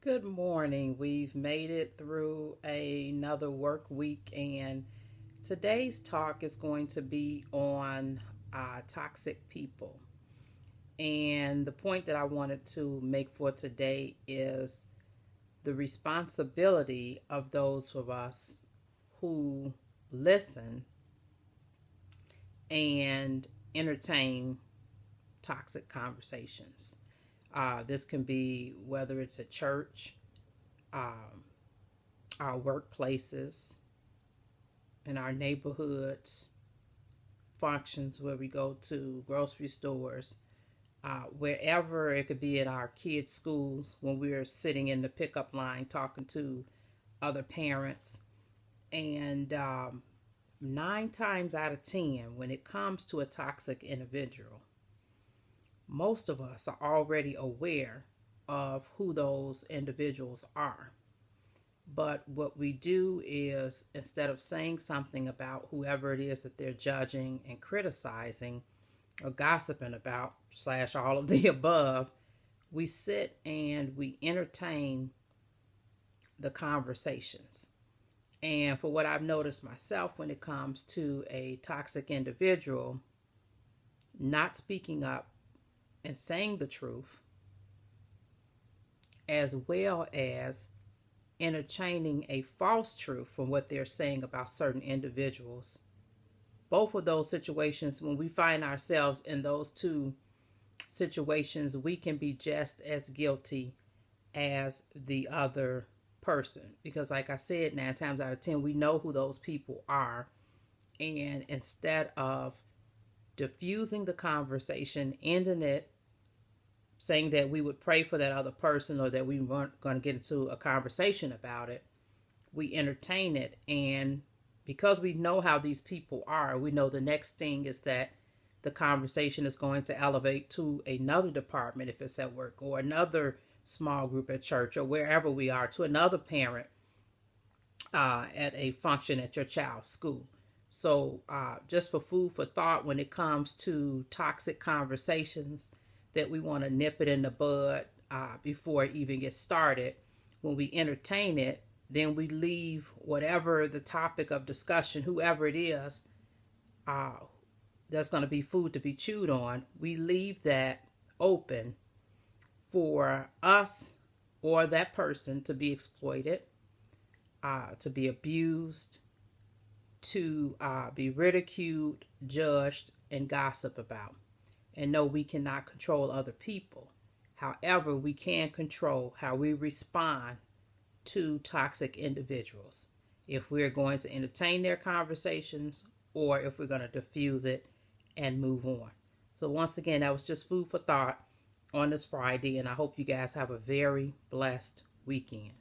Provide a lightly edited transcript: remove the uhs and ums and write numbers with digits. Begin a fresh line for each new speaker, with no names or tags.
Good morning. We've made it through another work week, and today's talk is going to be on toxic people. And the point that I wanted to make for today is the responsibility of those of us who listen and entertain toxic conversations. This can be whether it's a church, um, our workplaces, in our neighborhoods, functions where we go to, grocery stores, wherever it could be at our kids' schools when we're sitting in the pickup line talking to other parents. And 9 times out of 10, when it comes to a toxic individual, most of us are already aware of who those individuals are. But what we do is, instead of saying something about whoever it is that they're judging and criticizing or gossiping about, slash all of the above, we sit and we entertain the conversations. And for what I've noticed myself when it comes to a toxic individual, not speaking up and saying the truth, as well as entertaining a false truth from what they're saying about certain individuals. Both of those situations, when we find ourselves in those two situations, we can be just as guilty as the other person. Because, like I said, 9 times out of 10, we know who those people are. And instead of diffusing the conversation, ending it, saying that we would pray for that other person or that we weren't going to get into a conversation about it, we entertain it. And because we know how these people are, we know the next thing is that the conversation is going to elevate to another department if it's at work, or another small group at church, or wherever we are, to another parent at a function at your child's school. So just for food for thought, when it comes to toxic conversations, that we want to nip it in the bud before it even gets started. When we entertain it, then we leave whatever the topic of discussion, whoever it is, there's going to be food to be chewed on. We leave that open for us or that person to be exploited, to be abused, to be ridiculed, judged, and gossiped about. And no, we cannot control other people. However, we can control how we respond to toxic individuals. If we're going to entertain their conversations or if we're going to diffuse it and move on. So once again, that was just food for thought on this Friday, and I hope you guys have a very blessed weekend.